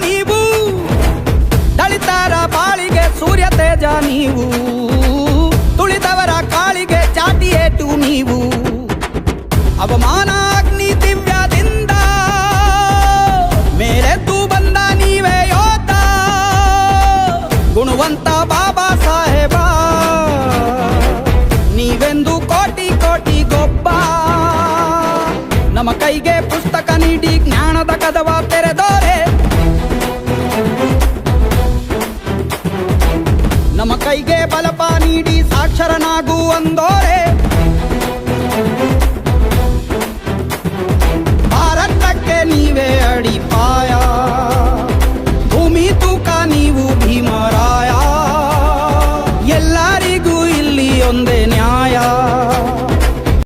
ನೀವು, ದಲಿತರ ಬಾಳಿಗೆ ಸೂರ್ಯ ತೇಜ ನೀವು, ತುಳಿದವರ ಕಾಳಿಗೆ ಚಾಟಿ ಏಟು ನೀವು. ಅವಮಾನ ಅಗ್ನಿ ದಿವ್ಯದಿಂದ ಮೇಲೆದ್ದು ಬಂದ ನೀವೇ ಯೋಧ, ಗುಣವಂತ ಬಾಬಾ ಸಾಹೇಬ ನೀವೆಂದು ಕೋಟಿ ಕೋಟಿ ಗೊಬ್ಬ. ನಮ್ಮ ಕೈಗೆ ಪುಸ್ತಕ ನೀಡಿ ಜ್ಞಾನದ ಕದವ ತೆರೆದೋರೆ, ನಮ್ಮ ಕೈಗೆ ಬಲಪ ನೀಡಿ ಸಾಕ್ಷರನಾಗು ಅಂದೋರೆ.